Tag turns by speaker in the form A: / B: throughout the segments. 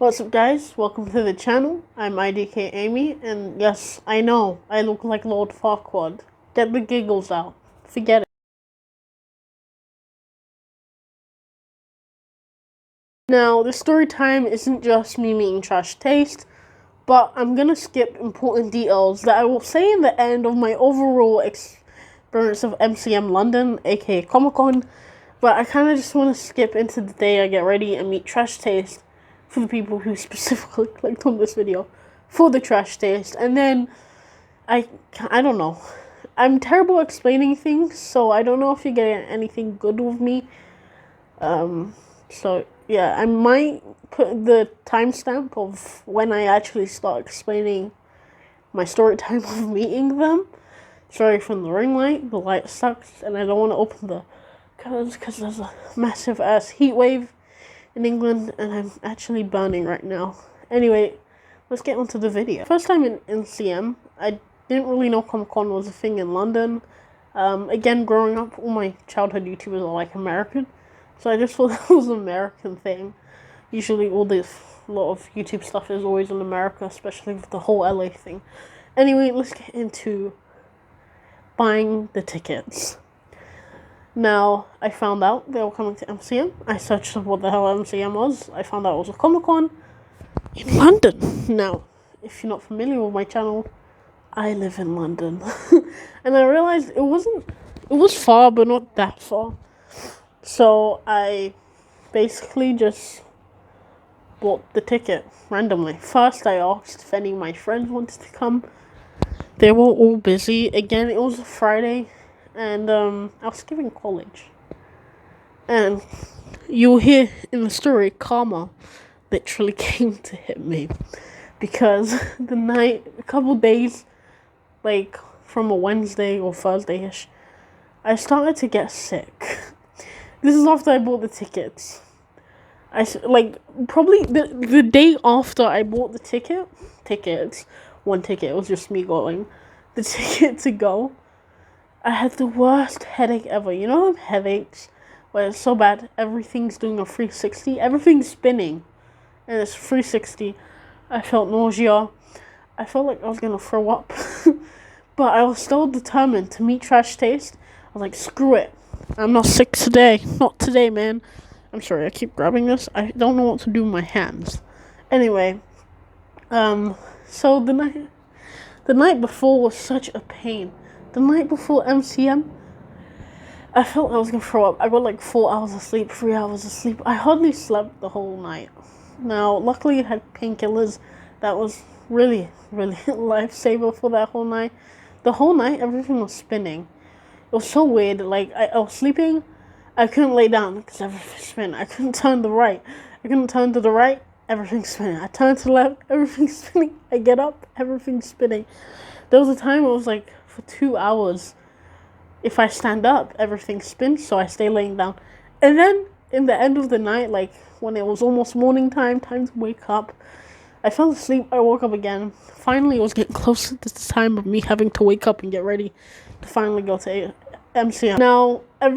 A: What's up, guys? Welcome to the channel. I'm IDK Amy, and yes, I know, I look like Lord Farquaad. Get the giggles out. Forget it. Now, the story time isn't just me meeting Trash Taste, but I'm gonna skip important details that I will say in the end of my overall experience of MCM London, aka Comic Con, but I kind of just want to skip into the day I get ready and meet Trash Taste for the people who specifically clicked on this video for the Trash Taste, and then I don't know. I'm terrible at explaining things, so I don't know if you're getting anything good with me. So yeah, I might put the timestamp of when I actually start explaining my story time of meeting them. Sorry from the ring light. The light sucks, and I don't want to open the curtains because there's a massive ass heat wave in England, and I'm actually burning right now. Anyway, let's get onto the video. First time in NCM, I didn't really know Comic Con was a thing in London. Again, growing up, all my childhood YouTubers are like American, so I just thought that was an American thing. Usually, a lot of YouTube stuff is always in America, especially with the whole LA thing. Anyway, let's get into buying the tickets. Now, I found out they were coming to MCM. I searched up what the hell MCM was. I found out it was a Comic Con in London. Now, if you're not familiar with my channel, I live in London. And I realized it was far, but not that far. So I basically just bought the ticket randomly. First, I asked if any of my friends wanted to come. They were all busy. Again, it was a Friday, and I was giving college. And you'll hear in the story, karma literally came to hit me. Because a couple days, like from a Wednesday or Thursday-ish, I started to get sick. This is after I bought the tickets. Probably the day after I bought the one ticket, it was just me going, the ticket to go, I had the worst headache ever. You know them headaches where it's so bad, everything's doing a 360, everything's spinning, and it's 360. I felt nausea. I felt like I was gonna throw up. But I was still determined to meet Trash Taste. I was like, screw it. I'm not sick today. Not today, man. I'm sorry, I keep grabbing this. I don't know what to do with my hands. Anyway, so the night before was such a pain. The night before MCM, I felt I was gonna throw up. I got like 4 hours of sleep, 3 hours of sleep. I hardly slept the whole night. Now, luckily I had painkillers. That was really, really lifesaver for that whole night. The whole night, everything was spinning. It was so weird. Like, I was sleeping, I couldn't lay down because everything's spinning. I couldn't turn to the right. I couldn't turn to the right, everything's spinning. I turned to the left, everything's spinning. I get up, everything's spinning. There was a time it was like for 2 hours, if I stand up, everything spins, so I stay laying down. And then, in the end of the night, like, when it was almost morning time to wake up, I fell asleep, I woke up again. Finally, it was getting closer to the time of me having to wake up and get ready to finally go to MCM. Now, I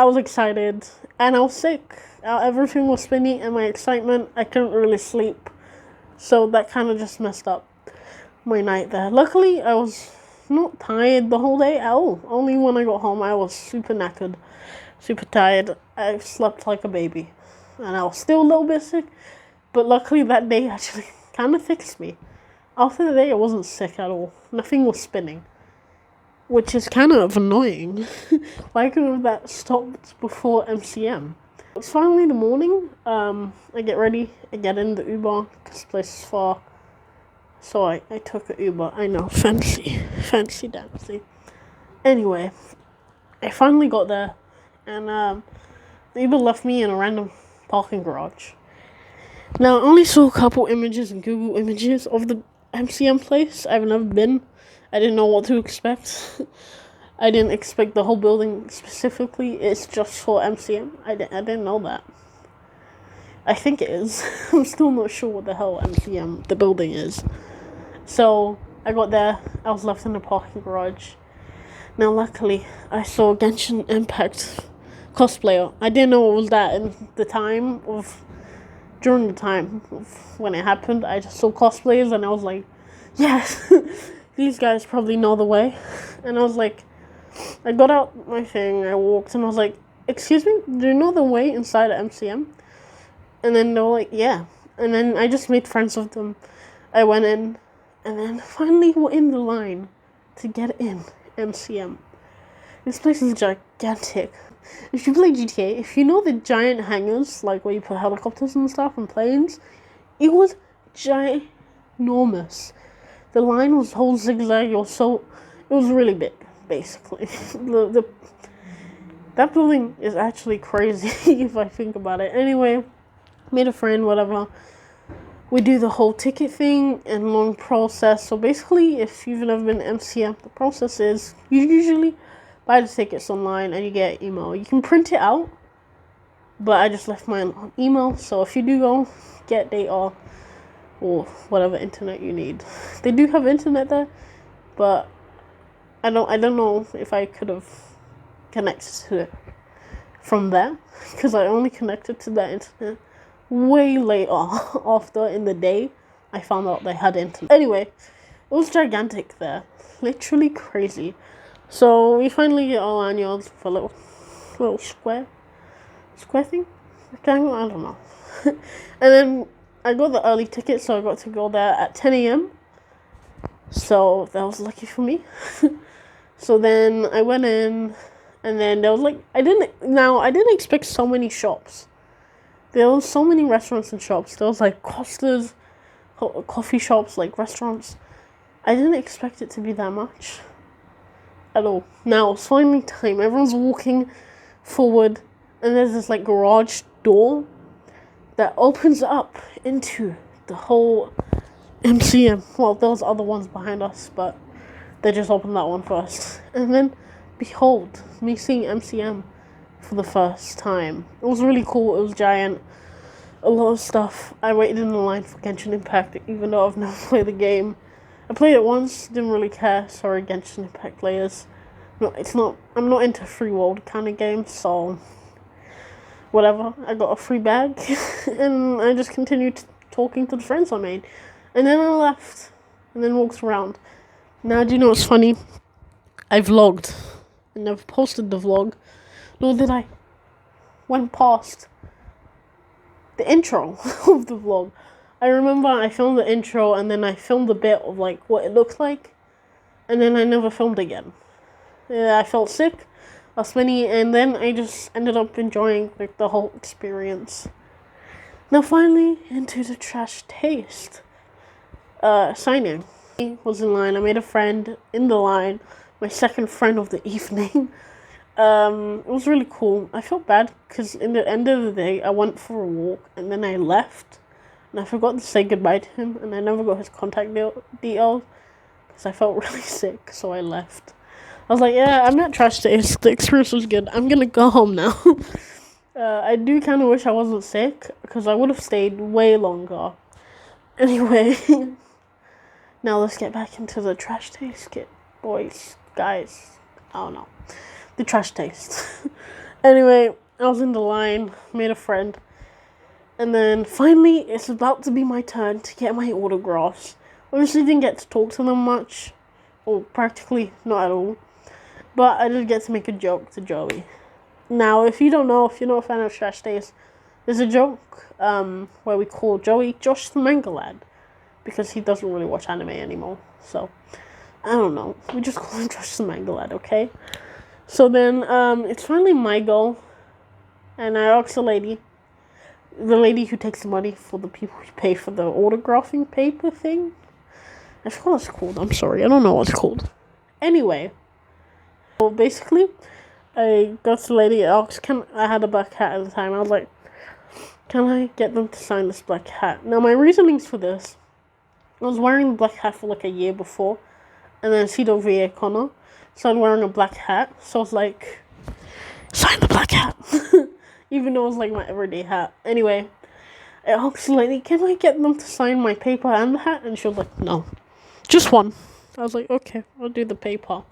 A: was excited, and I was sick. Everything was spinning, and my excitement, I couldn't really sleep. So that kind of just messed up my night there. Luckily, I was not tired the whole day at all. Only when I got home, I was super knackered, super tired. I slept like a baby, and I was still a little bit sick, but luckily that day actually kind of fixed me. After the day, I wasn't sick at all. Nothing was spinning, which is kind of annoying. Why couldn't that stopped before MCM? It's finally the morning. I get ready. I get in the Uber because the place is far. So I took an Uber. I know, fancy dancy. Anyway, I finally got there, and the Uber left me in a random parking garage. Now, I only saw a couple images in Google Images of the MCM place. I've never been. I didn't know what to expect. I didn't expect the whole building specifically. It's just for MCM. I didn't know that. I think it is. I'm still not sure what the hell MCM, the building is. So, I got there. I was left in the parking garage. Now, luckily, I saw Genshin Impact cosplayer. I didn't know it was that in the time of during the time when it happened, I just saw cosplayers and I was like, yes, these guys probably know the way. And I was like, I got out my thing, I walked, and I was like, excuse me, do you know the way inside of MCM? And then they were like, yeah. And then I just made friends with them. I went in, and then finally we're in the line to get in MCM. This place is gigantic. If you play GTA, if you know the giant hangars, like where you put helicopters and stuff and planes, it was ginormous. The line was whole zigzag. It was really big, basically. That building is actually crazy if I think about it. Anyway, made a friend, whatever. We do the whole ticket thing and long process. So basically, if you've never been to MCM, the process is you usually buy the tickets online and you get an email. You can print it out, but I just left mine on email. So if you do go, get data or whatever internet you need. They do have internet there, but I don't know if I could have connected to it from there, because I only connected to that internet way later after in the day I found out they had internet. Anyway, it was gigantic there, literally crazy. So we finally get our lanyards for a little square thing, rectangle, I don't know. And then I got the early ticket, so I got to go there at 10 a.m. So that was lucky for me. So then I went in, and then there was like, I didn't expect so many shops. There was so many restaurants and shops. There was like Costa's, coffee shops, like restaurants. I didn't expect it to be that much at all. Now it's finally time. Everyone's walking forward, and there's this like garage door that opens up into the whole MCM. Well, there was other ones behind us, but they just opened that one first. And then, behold, me seeing MCM for the first time. It was really cool. It was giant. A lot of stuff. I waited in the line for Genshin Impact, even though I've never played the game. I played it once, didn't really care. Sorry, Genshin Impact players. I'm not into free world kind of games, so whatever. I got a free bag, and I just continued talking to the friends I made. And then I left, and then walked around. Now, do you know what's funny? I vlogged. I never posted the vlog, nor did I went past the intro of the vlog. I remember I filmed the intro, and then I filmed a bit of like what it looks like, and then I never filmed again. I felt sick last minute, and then I just ended up enjoying like the whole experience. Now finally into the trash taste signing. I was in line. I made a friend in the line, my second friend of the evening. It was really cool. I felt bad because in the end of the day I went for a walk and then I left and I forgot to say goodbye to him, and I never got his contact details because I felt really sick, so I left. I was like, yeah, I'm at Trash Taste. The experience was good. I'm gonna go home now. I do kind of wish I wasn't sick, because I would have stayed way longer. Anyway, now let's get back into the Trash Taste kit. Boys, guys, I don't know. The Trash Taste. Anyway, I was in the line, made a friend. And then finally, it's about to be my turn to get my autographs. Obviously, didn't get to talk to them much. Or practically not at all. But I did get to make a joke to Joey. Now, if you're not a fan of Trash Taste, there's a joke where we call Joey Josh the Manga Lad, because he doesn't really watch anime anymore. So, I don't know. We just call him Josh the Manga Lad, okay? So then, it's finally my go. And I asked the lady who takes the money for the people who pay for the autographing paper thing. I forgot what it's called. I'm sorry. I don't know what it's called. Anyway. Well, basically, I got to the lady, I had a black hat at the time. I was like, can I get them to sign this black hat? Now, my reasonings for this, I was wearing the black hat for like a year before, and then Cedar VA Connor started wearing a black hat, so I was like, sign the black hat. Even though it was like my everyday hat. Anyway, I asked the lady, can I get them to sign my paper and the hat? And she was like, no, just one. I was like, okay, I'll do the paper.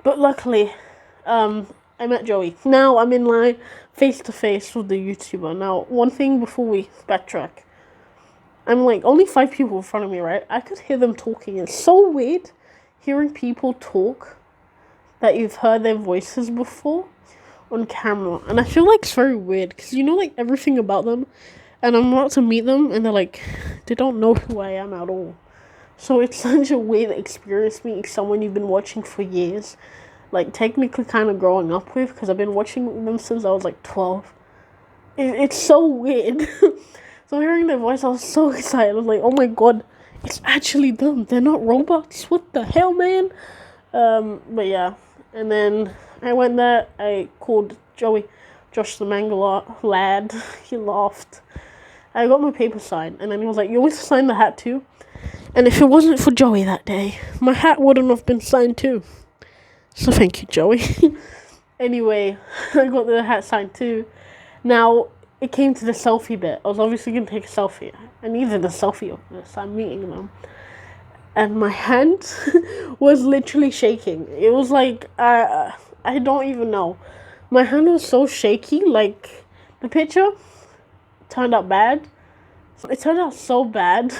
A: But luckily, I met Joey. Now I'm in line face to face with the YouTuber. Now, one thing before we backtrack, I'm like only 5 people in front of me, right? I could hear them talking. It's so weird hearing people talk that you've heard their voices before on camera, and I feel like it's very weird because you know like everything about them, and I'm about to meet them, and they're like, they don't know who I am at all. So it's such a weird experience meeting someone you've been watching for years, like technically kind of growing up with, because I've been watching them since I was like 12. It's so weird. So hearing their voice, I was so excited. I was like, oh my god, it's actually them. They're not robots. What the hell, man? But yeah. And then I went there. I called Josh the Manga lad. He laughed. I got my paper signed. And then he was like, you want to sign the hat too? And if it wasn't for Joey that day, my hat wouldn't have been signed too. So thank you, Joey. Anyway, I got the hat signed too. Now, it came to the selfie bit. I was obviously going to take a selfie. I needed a selfie of this. I'm meeting them. And my hand was literally shaking. It was like, I don't even know. My hand was so shaky. Like, the picture turned out bad. It turned out so bad.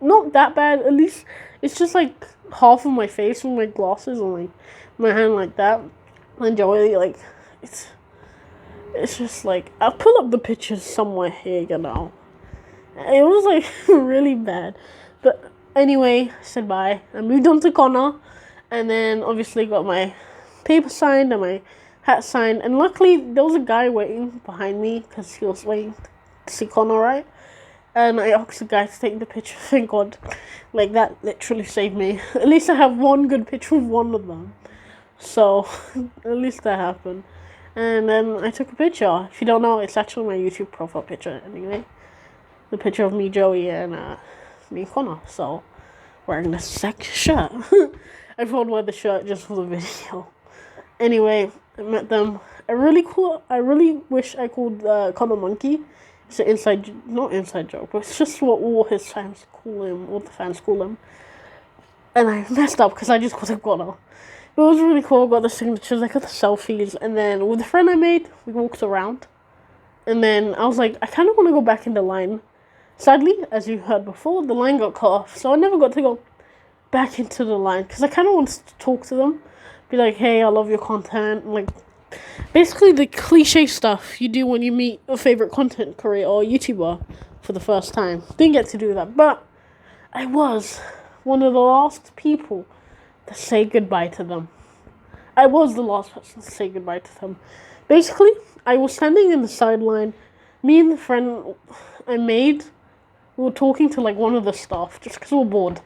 A: Not that bad. At least, it's just like half of my face with my glasses and like my hand like that. And Joey, like, it's just like, I'll pull up the pictures somewhere here, you know. It was like really bad. But anyway, I said bye. I moved on to Connor. And then obviously got my paper signed and my hat signed. And luckily there was a guy waiting behind me because he was waiting to see Connor, right? And I asked the guy to take the picture. Thank God. Like, that literally saved me. At least I have one good picture of one of them. So, at least that happened. And then I took a picture. If you don't know, it's actually my YouTube profile picture anyway. The picture of me, Joey, and me, Connor. So, wearing the second shirt. I thought I'd wear the shirt just for the video. Anyway, I met them. I really wish I called Connor Monkey. It's an not inside joke, but it's just what all his fans call him, all the fans call him. And I messed up because I just called him Connor. It was really cool. I got the signatures, I got the selfies, and then with a friend I made, we walked around. And then I was like, I kind of want to go back in the line. Sadly, as you heard before, the line got cut off, so I never got to go back into the line because I kind of wanted to talk to them, be like, hey, I love your content, like basically the cliche stuff you do when you meet a favorite content creator or YouTuber for the first time. Didn't get to do that, but I was one of the last people to say goodbye to them. I was the last person to say goodbye to them. Basically, I was standing in the sideline. Me and the friend I made, we were talking to like one of the staff just because we were bored.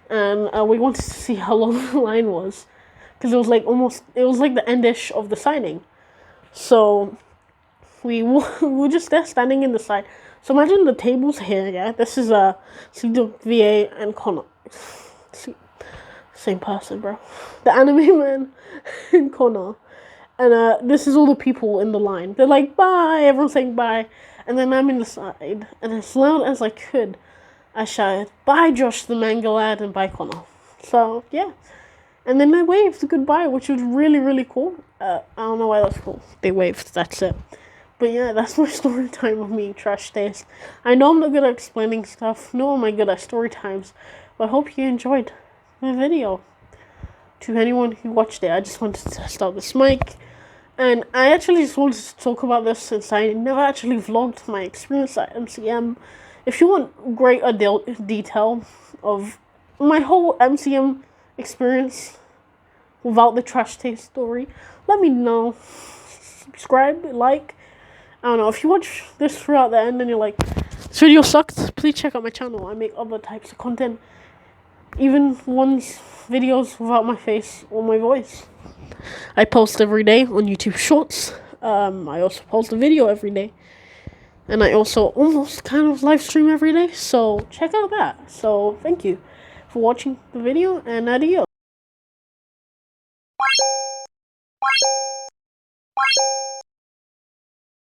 A: And we wanted to see how long the line was. Because it was like the end-ish of the signing. So, we were just there standing in the side. So imagine the tables here, yeah? This is VA and Connor. Same person, bro. The anime man and Connor. And this is all the people in the line. They're like, bye! Everyone's saying bye. And then I'm in the side. And as loud as I could, I shouted, bye Josh the Manga lad and bye Connor. So, yeah. And then they waved goodbye, which was really, really cool. I don't know why that's cool. They waved, that's it. But yeah, that's my story time of me, Trash Taste. I know I'm not good at explaining stuff, nor am I good at story times, but I hope you enjoyed the video. To anyone who watched it, I just wanted to test out this mic. And I actually just wanted to talk about this since I never actually vlogged my experience at MCM. If you want greater detail of my whole MCM experience without the Trash Taste story, let me know. Subscribe, like. I don't know, if you watch this throughout the end and you're like, this video sucked, please check out my channel. I make other types of content, even videos without my face or my voice. I post every day on YouTube Shorts. I also post a video every day. And I also almost kind of live stream every day, so check out that. So thank you for watching the video, and adios.